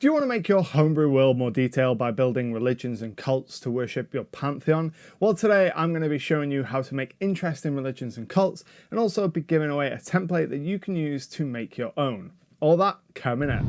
Do you want to make your homebrew world more detailed by building religions and cults to worship your pantheon? Well, today I'm going to be showing you how to make interesting religions and cults, and also be giving away a template that you can use to make your own. All that coming up.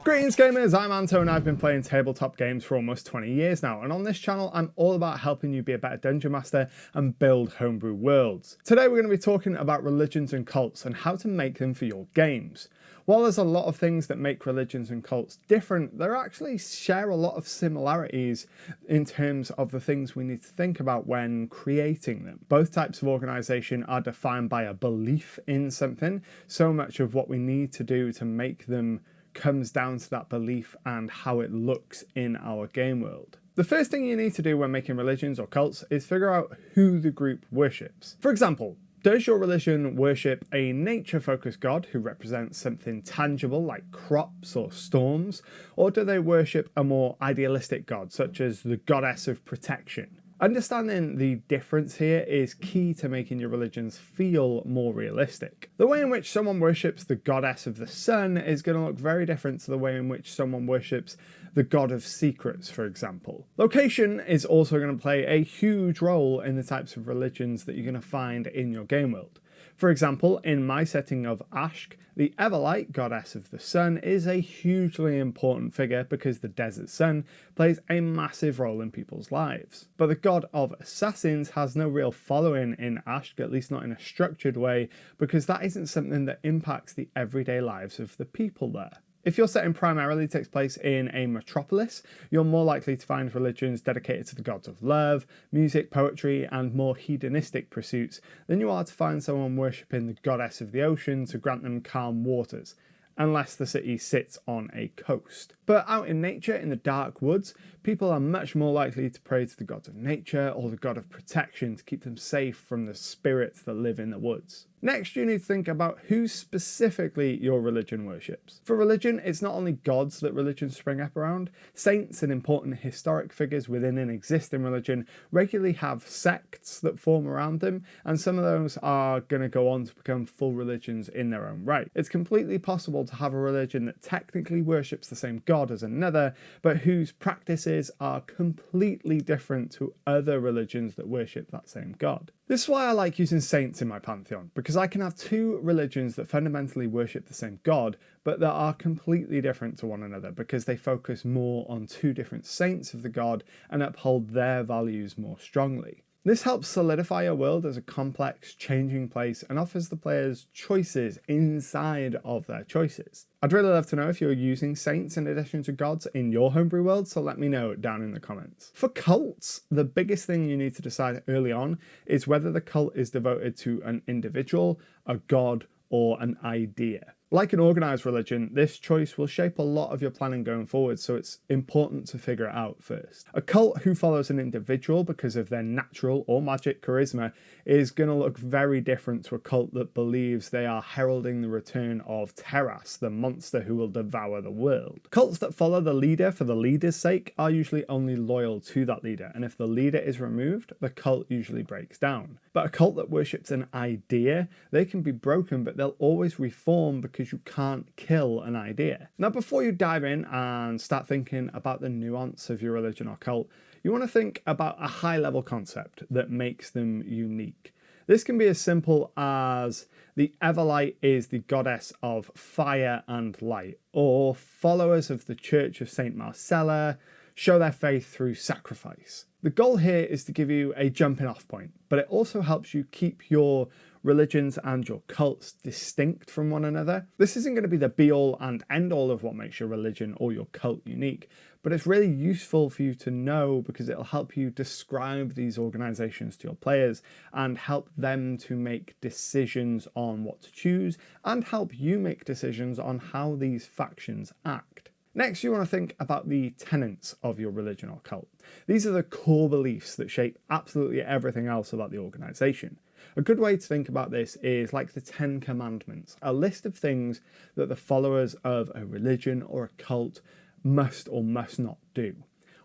Greetings gamers, I'm Anto and I've been playing tabletop games for almost 20 years now, and on this channel I'm all about helping you be a better dungeon master and build homebrew worlds. Today we're going to be talking about religions and cults and how to make them for your games. While there's a lot of things that make religions and cults different, they actually share a lot of similarities in terms of the things we need to think about when creating them. Both types of organisation are defined by a belief in something. So much of what we need to do to make them comes down to that belief and how it looks in our game world. The first thing you need to do when making religions or cults is figure out who the group worships. For example, does your religion worship a nature-focused god who represents something tangible like crops or storms, or do they worship a more idealistic god such as the goddess of protection? Understanding the difference here is key to making your religions feel more realistic. The way in which someone worships the goddess of the sun is going to look very different to the way in which someone worships the god of secrets, for example. Location is also going to play a huge role in the types of religions that you're going to find in your game world. For example, in my setting of Ashk, the Everlight, goddess of the sun, is a hugely important figure because the desert sun plays a massive role in people's lives. But the god of assassins has no real following in Ashk, at least not in a structured way, because that isn't something that impacts the everyday lives of the people there. If your setting primarily takes place in a metropolis, you're more likely to find religions dedicated to the gods of love, music, poetry, and more hedonistic pursuits than you are to find someone worshipping the goddess of the ocean to grant them calm waters, unless the city sits on a coast. But out in nature, in the dark woods, people are much more likely to pray to the gods of nature or the god of protection to keep them safe from the spirits that live in the woods. Next, you need to think about who specifically your religion worships. For religion, it's not only gods that religions spring up around. Saints and important historic figures within an existing religion regularly have sects that form around them, and some of those are going to go on to become full religions in their own right. It's completely possible to have a religion that technically worships the same god as another, but whose practices are completely different to other religions that worship that same god. This is why I like using saints in my pantheon, because I can have two religions that fundamentally worship the same god, but that are completely different to one another because they focus more on two different saints of the god and uphold their values more strongly. This helps solidify your world as a complex, changing place and offers the players choices inside of their choices. I'd really love to know if you're using saints in addition to gods in your homebrew world, so let me know down in the comments. For cults, the biggest thing you need to decide early on is whether the cult is devoted to an individual, a god, or an idea. Like an organised religion, this choice will shape a lot of your planning going forward, so it's important to figure it out first. A cult who follows an individual because of their natural or magic charisma is going to look very different to a cult that believes they are heralding the return of Terras, the monster who will devour the world. Cults that follow the leader for the leader's sake are usually only loyal to that leader, and if the leader is removed, the cult usually breaks down. But a cult that worships an idea, they can be broken, but they'll always reform because you can't kill an idea. Now, before you dive in and start thinking about the nuance of your religion or cult, you want to think about a high-level concept that makes them unique. This can be as simple as the Everlight is the goddess of fire and light, or followers of the Church of Saint Marcella show their faith through sacrifice. The goal here is to give you a jumping off point, but it also helps you keep your religions and your cults distinct from one another. This isn't going to be the be-all and end-all of what makes your religion or your cult unique, but it's really useful for you to know because it'll help you describe these organizations to your players and help them to make decisions on what to choose and help you make decisions on how these factions act. Next, you want to think about the tenets of your religion or cult. These are the core beliefs that shape absolutely everything else about the organization. A good way to think about this is like the 10 Commandments, a list of things that the followers of a religion or a cult must or must not do.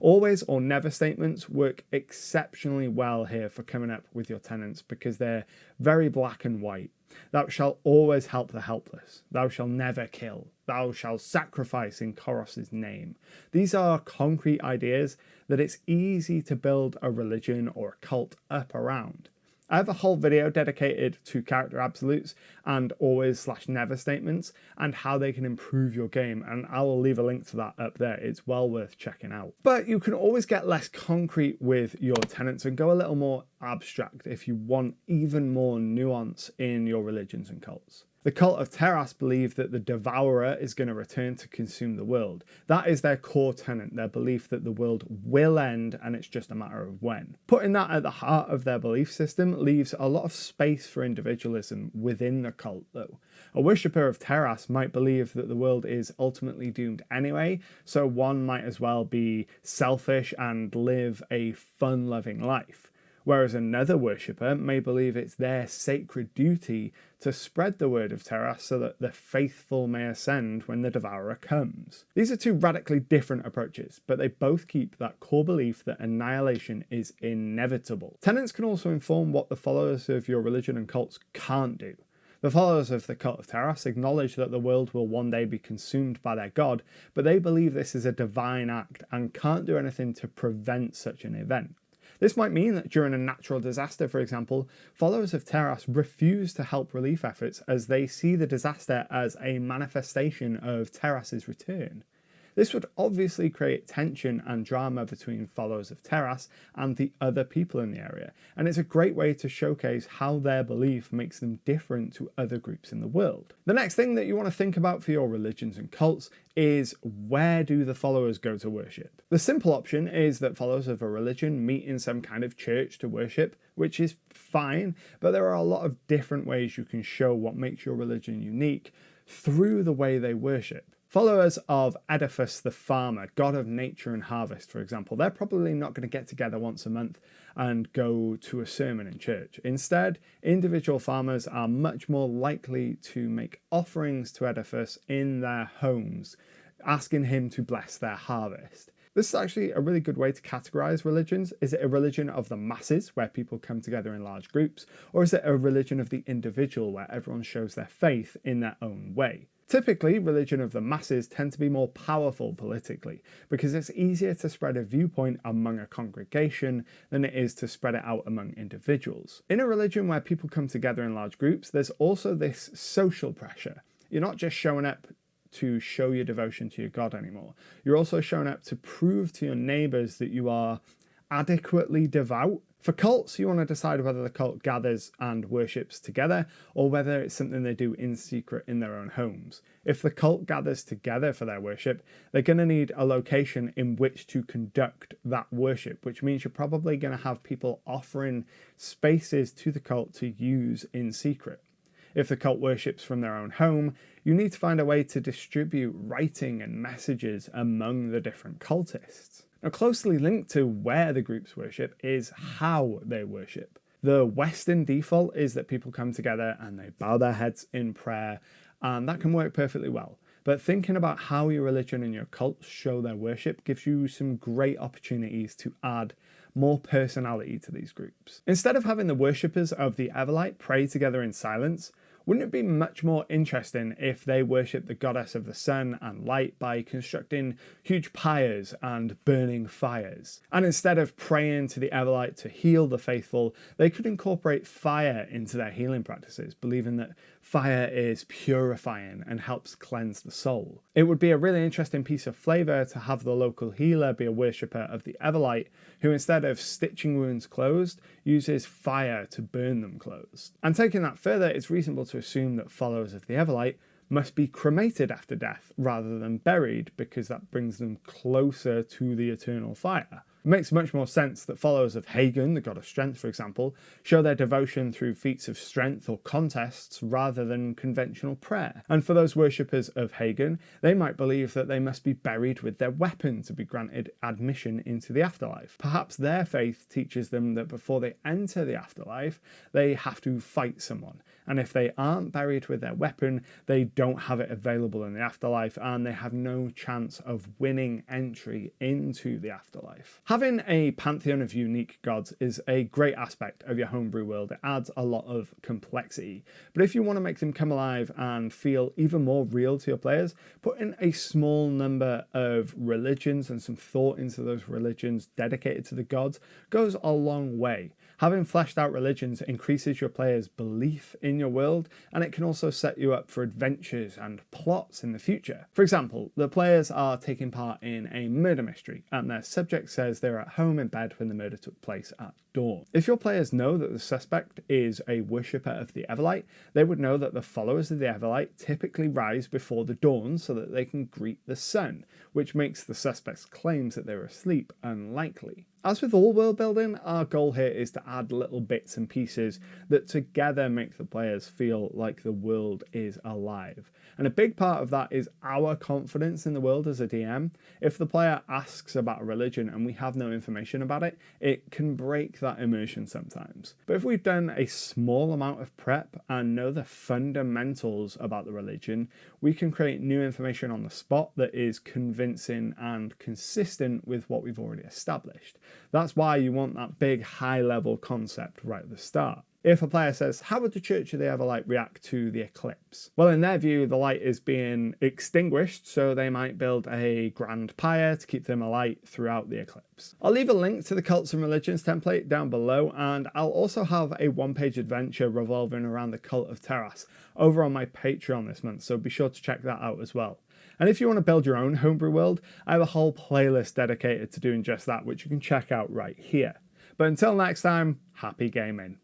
Always or never statements work exceptionally well here for coming up with your tenants because they're very black and white. Thou shalt always help the helpless. Thou shalt never kill. Thou shalt sacrifice in Koros's name. These are concrete ideas that it's easy to build a religion or a cult up around. I have a whole video dedicated to character absolutes and always/never statements and how they can improve your game, and I will leave a link to that up there. It's well worth checking out. But you can always get less concrete with your tenets and go a little more abstract if you want even more nuance in your religions and cults. The cult of Terras believe that the Devourer is going to return to consume the world. That is their core tenet, their belief that the world will end and it's just a matter of when. Putting that at the heart of their belief system leaves a lot of space for individualism within the cult though. A worshipper of Terras might believe that the world is ultimately doomed anyway, so one might as well be selfish and live a fun-loving life. Whereas another worshipper may believe it's their sacred duty to spread the word of Terras so that the faithful may ascend when the Devourer comes. These are two radically different approaches, but they both keep that core belief that annihilation is inevitable. Tenets can also inform what the followers of your religion and cults can't do. The followers of the cult of Terras acknowledge that the world will one day be consumed by their god, but they believe this is a divine act and can't do anything to prevent such an event. This might mean that during a natural disaster, for example, followers of Terras refuse to help relief efforts as they see the disaster as a manifestation of Terras's return. This would obviously create tension and drama between followers of Terras and the other people in the area, and it's a great way to showcase how their belief makes them different to other groups in the world. The next thing that you want to think about for your religions and cults is, where do the followers go to worship? The simple option is that followers of a religion meet in some kind of church to worship, which is fine, but there are a lot of different ways you can show what makes your religion unique through the way they worship. Followers of Oedipus the farmer, god of nature and harvest, for example, they're probably not going to get together once a month and go to a sermon in church. Instead, individual farmers are much more likely to make offerings to Oedipus in their homes, asking him to bless their harvest. This is actually a really good way to categorize religions. Is it a religion of the masses, where people come together in large groups, or is it a religion of the individual, where everyone shows their faith in their own way? Typically, religion of the masses tend to be more powerful politically because it's easier to spread a viewpoint among a congregation than it is to spread it out among individuals. In a religion where people come together in large groups, there's also this social pressure. You're not just showing up to show your devotion to your God anymore. You're also showing up to prove to your neighbors that you are adequately devout. For cults, you want to decide whether the cult gathers and worships together or whether it's something they do in secret in their own homes. If the cult gathers together for their worship, they're going to need a location in which to conduct that worship, which means you're probably going to have people offering spaces to the cult to use in secret. If the cult worships from their own home, you need to find a way to distribute writing and messages among the different cultists. Now, closely linked to where the groups worship is how they worship. The Western default is that people come together and they bow their heads in prayer, and that can work perfectly well. But thinking about how your religion and your cult show their worship gives you some great opportunities to add more personality to these groups. Instead of having the worshippers of the Everlight pray together in silence, wouldn't it be much more interesting if they worship the goddess of the sun and light by constructing huge pyres and burning fires? And instead of praying to the Everlight to heal the faithful, they could incorporate fire into their healing practices, believing that fire is purifying and helps cleanse the soul. It would be a really interesting piece of flavour to have the local healer be a worshipper of the Everlight, who instead of stitching wounds closed, uses fire to burn them closed. And taking that further, it's reasonable to assume that followers of the Everlight must be cremated after death rather than buried, because that brings them closer to the eternal fire. It makes much more sense that followers of Hagen, the god of strength, for example, show their devotion through feats of strength or contests rather than conventional prayer. And for those worshippers of Hagen, they might believe that they must be buried with their weapon to be granted admission into the afterlife. Perhaps their faith teaches them that before they enter the afterlife, they have to fight someone. and if they aren't buried with their weapon, they don't have it available in the afterlife, and they have no chance of winning entry into the afterlife. Having a pantheon of unique gods is a great aspect of your homebrew world. It adds a lot of complexity, but if you want to make them come alive and feel even more real to your players, put in a small number of religions and some thought into those religions dedicated to the gods goes a long way. Having fleshed out religions increases your players' belief in your world, and it can also set you up for adventures and plots in the future. For example, the players are taking part in a murder mystery, and their subject says they're at home in bed when the murder took place at dawn. If your players know that the suspect is a worshipper of the Everlight, they would know that the followers of the Everlight typically rise before the dawn so that they can greet the sun, which makes the suspect's claims that they're asleep unlikely. As with all world building, our goal here is to add little bits and pieces that together make the players feel like the world is alive. And a big part of that is our confidence in the world as a DM. If the player asks about a religion and we have no information about it, it can break that immersion sometimes. But if we've done a small amount of prep and know the fundamentals about the religion, we can create new information on the spot that is convincing and consistent with what we've already established. That's why you want that big high-level concept right at the start. If a player says, how would the Church of the Everlight react to the eclipse? Well, in their view, the light is being extinguished, so they might build a grand pyre to keep them alight throughout the eclipse. I'll leave a link to the Cults and Religions template down below, and I'll also have a one-page adventure revolving around the Cult of Terras over on my Patreon this month, so be sure to check that out as well. And if you want to build your own homebrew world, I have a whole playlist dedicated to doing just that, which you can check out right here. But until next time, happy gaming.